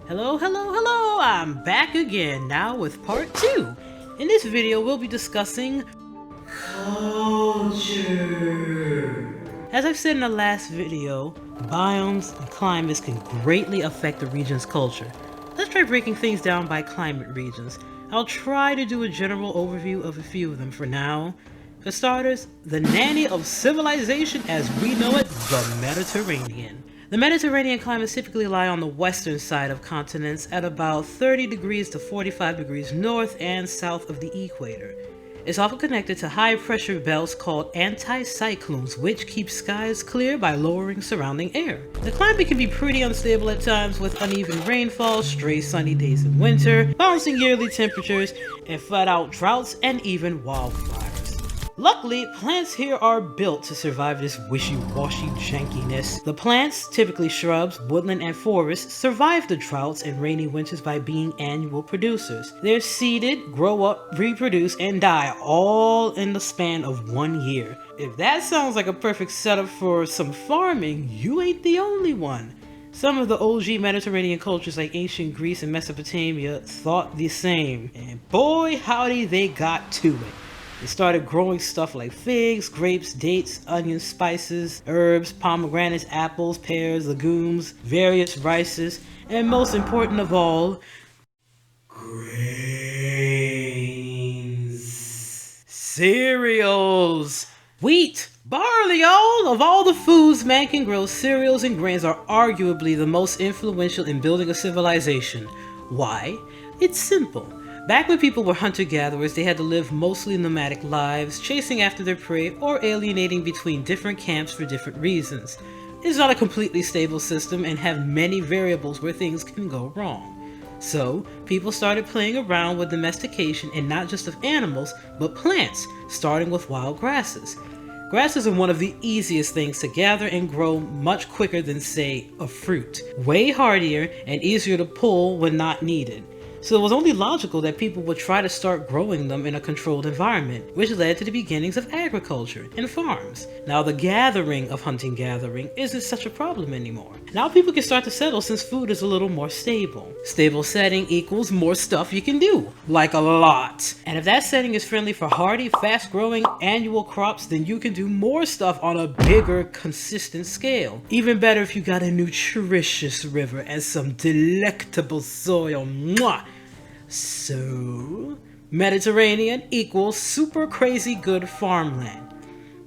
Hello, I'm back again, now with part 2. In this video, we'll be discussing culture. As I've said in the last video, biomes and climates can greatly affect the region's culture. Let's try breaking things down by climate regions. I'll try to do a general overview of a few of them for now. For starters, the nanny of civilization as we know it, the Mediterranean. The Mediterranean climates typically lie on the western side of continents at about 30 degrees to 45 degrees north and south of the equator. It's often connected to high pressure belts called anticyclones, which keep skies clear by lowering surrounding air. The climate can be pretty unstable at times with uneven rainfall, stray sunny days in winter, bouncing yearly temperatures, and flat-out droughts and even wildfires. Luckily, plants here are built to survive this wishy-washy jankiness. The plants, typically shrubs, woodland, and forests, survive the droughts and rainy winters by being annual producers. They're seeded, grow up, reproduce, and die all in the span of 1 year. If that sounds like a perfect setup for some farming, you ain't the only one. Some of the OG Mediterranean cultures like ancient Greece and Mesopotamia thought the same, and boy howdy they got to it. They started growing stuff like figs, grapes, dates, onions, spices, herbs, pomegranates, apples, pears, legumes, various rices, and most important of all, grains. Cereals. Wheat, barley, of all the foods man can grow, cereals and grains are arguably the most influential in building a civilization. Why? It's simple. Back when people were hunter-gatherers, they had to live mostly nomadic lives, chasing after their prey or alienating between different camps for different reasons. It's not a completely stable system and have many variables where things can go wrong. So, people started playing around with domestication, and not just of animals, but plants, starting with wild grasses. Grasses are one of the easiest things to gather and grow much quicker than, say, a fruit. Way hardier and easier to pull when not needed. So it was only logical that people would try to start growing them in a controlled environment, which led to the beginnings of agriculture and farms. Now the gathering of hunting-gathering isn't such a problem anymore. Now people can start to settle since food is a little more stable. Stable setting equals more stuff you can do, like a lot. And if that setting is friendly for hardy, fast-growing annual crops, then you can do more stuff on a bigger, consistent scale. Even better if you got a nutritious river and some delectable soil. Mwah! So, Mediterranean equals super crazy good farmland.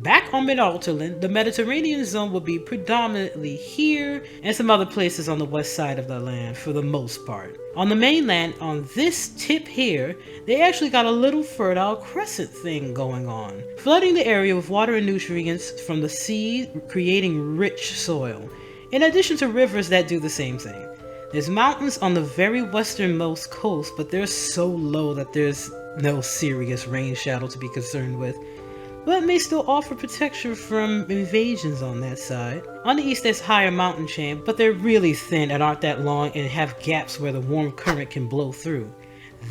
Back on Mittalterland, the Mediterranean zone will be predominantly here and some other places on the west side of the land for the most part. On the mainland, on this tip here, they actually got a little fertile crescent thing going on, flooding the area with water and nutrients from the sea, creating rich soil, in addition to rivers that do the same thing. There's mountains on the very westernmost coast, but they're so low that there's no serious rain shadow to be concerned with, but may still offer protection from invasions on that side. On the east there's higher mountain chain, but they're really thin and aren't that long and have gaps where the warm current can blow through.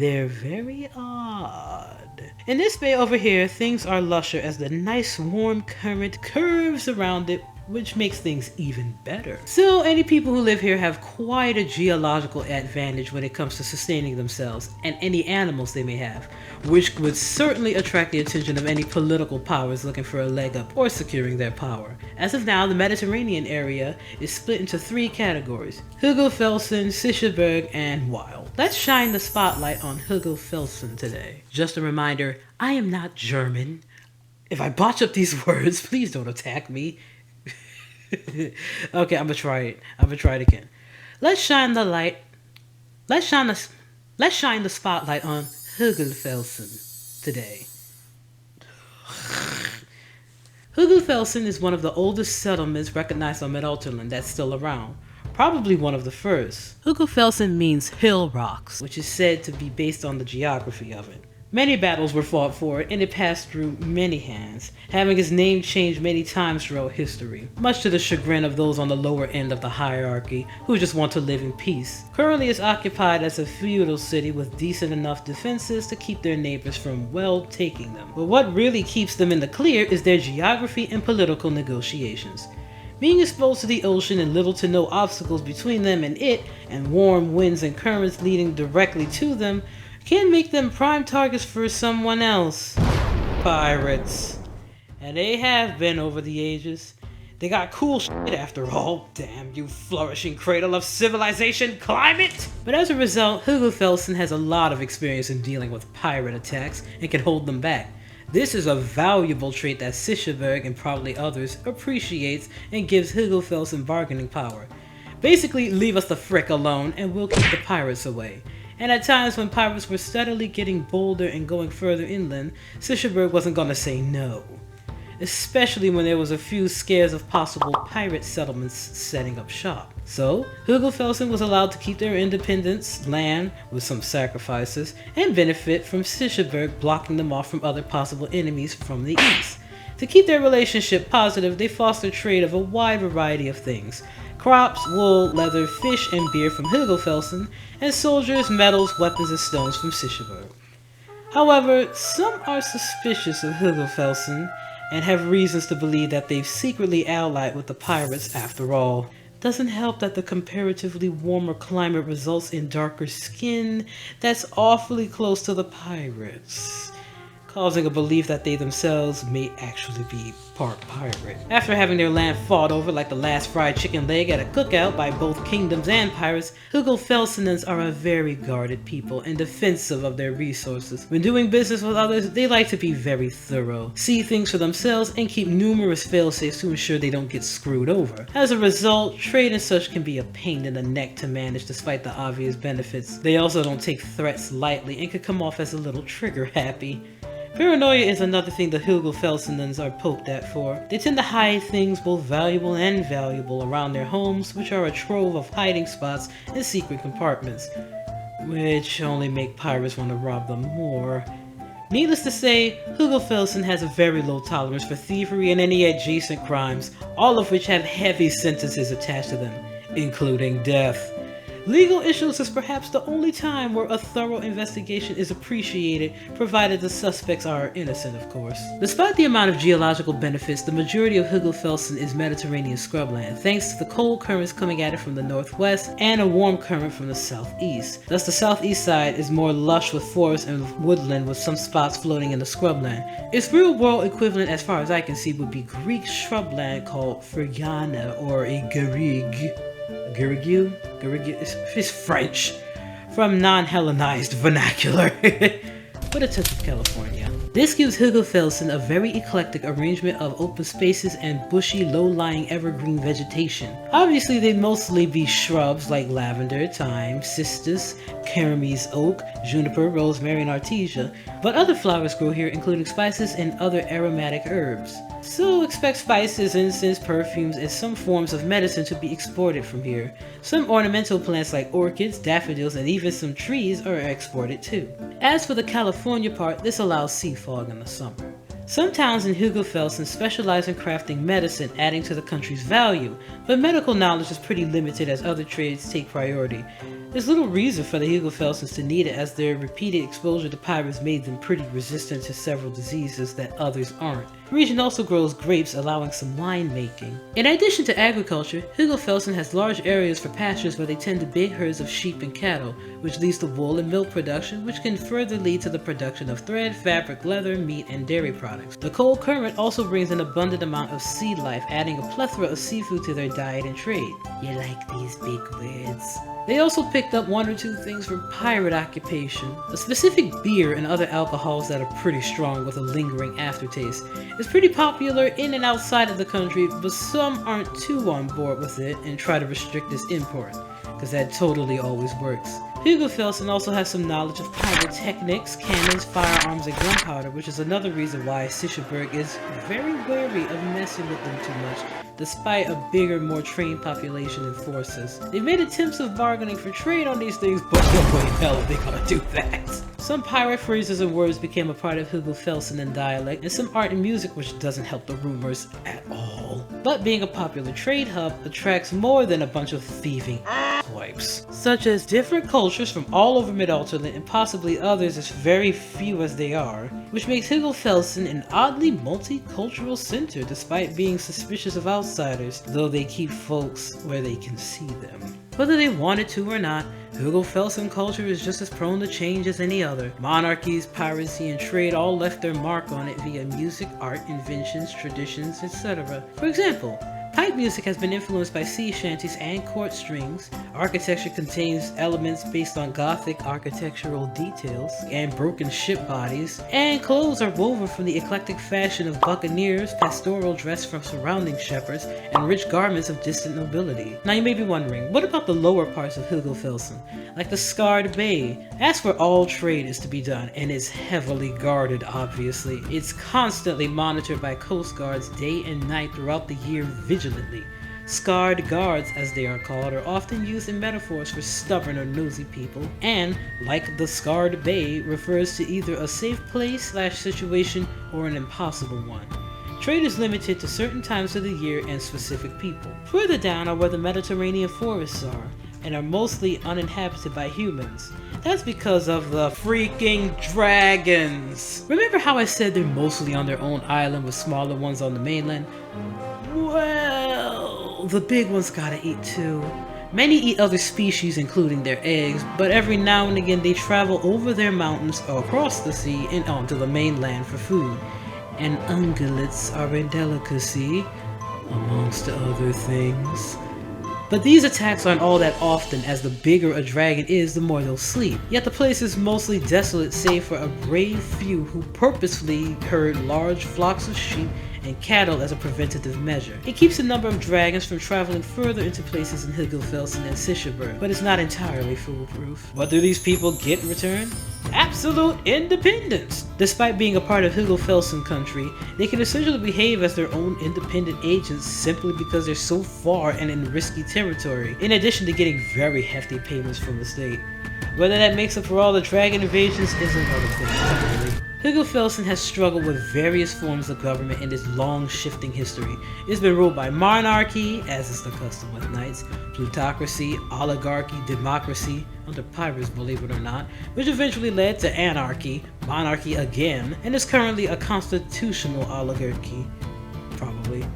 They're very odd. In this bay over here, things are lusher as the nice warm current curves around it, which makes things even better. So any people who live here have quite a geological advantage when it comes to sustaining themselves and any animals they may have, which would certainly attract the attention of any political powers looking for a leg up or securing their power. As of now, the Mediterranean area is split into 3 categories: Hügelfelsen, Sicherberg, and Wild. Let's shine the spotlight on Hügelfelsen today. Just a reminder, I am not German. If I botch up these words, please don't attack me. Okay, I'm gonna try it again. Let's shine the spotlight on Hügelfelsen today. Hügelfelsen is one of the oldest settlements recognized on Mittalterland that's still around. Probably one of the first. Hügelfelsen means hill rocks, which is said to be based on the geography of it. Many battles were fought for it, and it passed through many hands, having its name changed many times throughout history, much to the chagrin of those on the lower end of the hierarchy who just want to live in peace. Currently it's occupied as a feudal city with decent enough defenses to keep their neighbors from, well, taking them. But what really keeps them in the clear is their geography and political negotiations. Being exposed to the ocean and little to no obstacles between them and it, and warm winds and currents leading directly to them, can make them prime targets for someone else. Pirates. And they have been over the ages. They got cool shit after all. Damn you flourishing cradle of civilization climate! But as a result, Hügelfelsen has a lot of experience in dealing with pirate attacks and can hold them back. This is a valuable trait that Sishaberg and probably others appreciates and gives Hügelfelsen bargaining power. Basically, leave us the frick alone and we'll keep the pirates away. And at times when pirates were steadily getting bolder and going further inland, Sishaberg wasn't gonna say no. Especially when there was a few scares of possible pirate settlements setting up shop. So, Hügelfelsen was allowed to keep their independence, land, with some sacrifices, and benefit from Sishaberg blocking them off from other possible enemies from the east. To keep their relationship positive, they fostered trade of a wide variety of things. Crops, wool, leather, fish, and beer from Hügelfelsen, and soldiers, metals, weapons, and stones from Sishaberg. However, some are suspicious of Hügelfelsen, and have reasons to believe that they've secretly allied with the pirates after all. Doesn't help that the comparatively warmer climate results in darker skin that's awfully close to the pirates, causing a belief that they themselves may actually be part pirate. After having their land fought over like the last fried chicken leg at a cookout by both kingdoms and pirates, Hügelfelsenans are a very guarded people and defensive of their resources. When doing business with others, they like to be very thorough, see things for themselves, and keep numerous failsafes to ensure they don't get screwed over. As a result, trade and such can be a pain in the neck to manage despite the obvious benefits. They also don't take threats lightly and can come off as a little trigger happy. Paranoia is another thing the Hügelfelsenans are poked at for. They tend to hide things both valuable and valuable around their homes, which are a trove of hiding spots and secret compartments, which only make pirates want to rob them more. Needless to say, Hügelfelsen has a very low tolerance for thievery and any adjacent crimes, all of which have heavy sentences attached to them, including death. Legal issues is perhaps the only time where a thorough investigation is appreciated, provided the suspects are innocent, of course. Despite the amount of geological benefits, the majority of Hügelfelsen is Mediterranean scrubland, thanks to the cold currents coming at it from the northwest and a warm current from the southeast. Thus the southeast side is more lush with forest and woodland, with some spots floating in the scrubland. Its real-world equivalent, as far as I can see, would be Greek shrubland called Fergana or a Garrigue. Garrigue? It's French, from non-Hellenized vernacular, but a touch of California. This gives Hügelfelsen a very eclectic arrangement of open spaces and bushy, low-lying evergreen vegetation. Obviously, they'd mostly be shrubs like lavender, thyme, cistus, Armies oak, juniper, rosemary, and artesia, but other flowers grow here, including spices and other aromatic herbs. So expect spices, incense, perfumes, and some forms of medicine to be exported from here. Some ornamental plants like orchids, daffodils, and even some trees are exported too. As for the California part, this allows sea fog in the summer. Some towns in Hügelfelsen specialize in crafting medicine, adding to the country's value, but medical knowledge is pretty limited as other trades take priority. There's little reason for the Hügelfelsens to need it, as their repeated exposure to pirates made them pretty resistant to several diseases that others aren't. The region also grows grapes, allowing some wine making. In addition to agriculture, Hügelfelsen has large areas for pastures where they tend to big herds of sheep and cattle, which leads to wool and milk production, which can further lead to the production of thread, fabric, leather, meat, and dairy products. The cold current also brings an abundant amount of sea life, adding a plethora of seafood to their diet and trade. You like these big words? They also picked up one or two things from pirate occupation. A specific beer and other alcohols that are pretty strong with a lingering aftertaste. It's pretty popular in and outside of the country, but some aren't too on board with it and try to restrict its import, because that totally always works. Hügelfelsen also has some knowledge of pyrotechnics, cannons, firearms, and gunpowder, which is another reason why Sishaberg is very wary of messing with them too much, despite a bigger, more trained population and forces. They've made attempts of bargaining for trade on these things, but no way in hell are they gonna do that. Some pirate phrases and words became a part of Hügelfelsen dialect, and some art and music, which doesn't help the rumors at all. But being a popular trade hub attracts more than a bunch of thieving asswipes, such as different cultures from all over Mittalterland and possibly others as very few as they are, which makes Hügelfelsen an oddly multicultural center despite being suspicious of outsiders, though they keep folks where they can see them. Whether they wanted to or not, Hügelfelsen culture is just as prone to change as any other. Monarchies, piracy, and trade all left their mark on it via music, art, inventions, traditions, etc. For example, pipe music has been influenced by sea shanties and court strings. Architecture contains elements based on Gothic architectural details and broken ship bodies, and clothes are woven from the eclectic fashion of buccaneers, pastoral dress from surrounding shepherds, and rich garments of distant nobility. Now you may be wondering, what about the lower parts of Hügelfelsen, like the Scarred Bay? That's where all trade is to be done, and is heavily guarded obviously. It's constantly monitored by coast guards day and night throughout the year vigilantly. Scarred guards, as they are called, are often used in metaphors for stubborn or nosy people, and, like the Scarred Bay, refers to either a safe place / situation or an impossible one. Trade is limited to certain times of the year and specific people. Further down are where the Mediterranean forests are, and are mostly uninhabited by humans. That's because of the freaking dragons! Remember how I said they're mostly on their own island with smaller ones on the mainland? Well, the big ones gotta eat too. Many eat other species including their eggs, but every now and again they travel over their mountains or across the sea and onto the mainland for food. And ungulates are a delicacy, amongst other things. But these attacks aren't all that often, as the bigger a dragon is, the more they'll sleep. Yet the place is mostly desolate save for a brave few who purposefully herd large flocks of sheep and cattle as a preventative measure. It keeps the number of dragons from traveling further into places in Hügelfelsen and Sicherberg, but it's not entirely foolproof. What do these people get in return? Absolute independence! Despite being a part of Hügelfelsen country, they can essentially behave as their own independent agents simply because they're so far and in risky territory, in addition to getting very hefty payments from the state. Whether that makes up for all the dragon invasions is another thing entirely. Hügelfelsen has struggled with various forms of government in its long shifting history. It's been ruled by monarchy, as is the custom with knights, plutocracy, oligarchy, democracy, under pirates believe it or not, which eventually led to anarchy, monarchy again, and is currently a constitutional oligarchy, probably.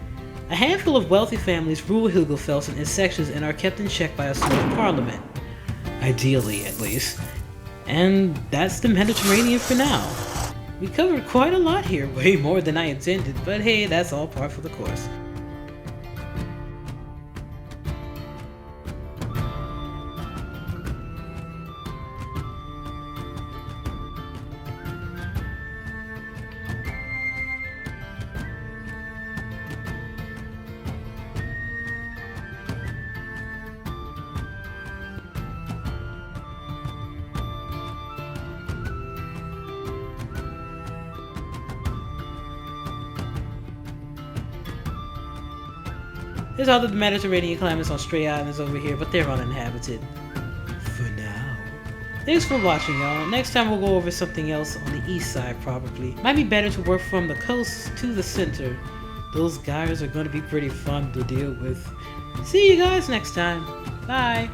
A handful of wealthy families rule Hügelfelsen in sections and are kept in check by a sort of parliament. Ideally, at least. And that's the Mediterranean for now. We covered quite a lot here, way more than I intended, but hey, that's all par for the course. There's other Mediterranean climates on stray islands over here, but they're uninhabited. For now. Thanks for watching, y'all. Next time we'll go over something else on the east side, probably. Might be better to work from the coast to the center. Those guys are going to be pretty fun to deal with. See you guys next time. Bye.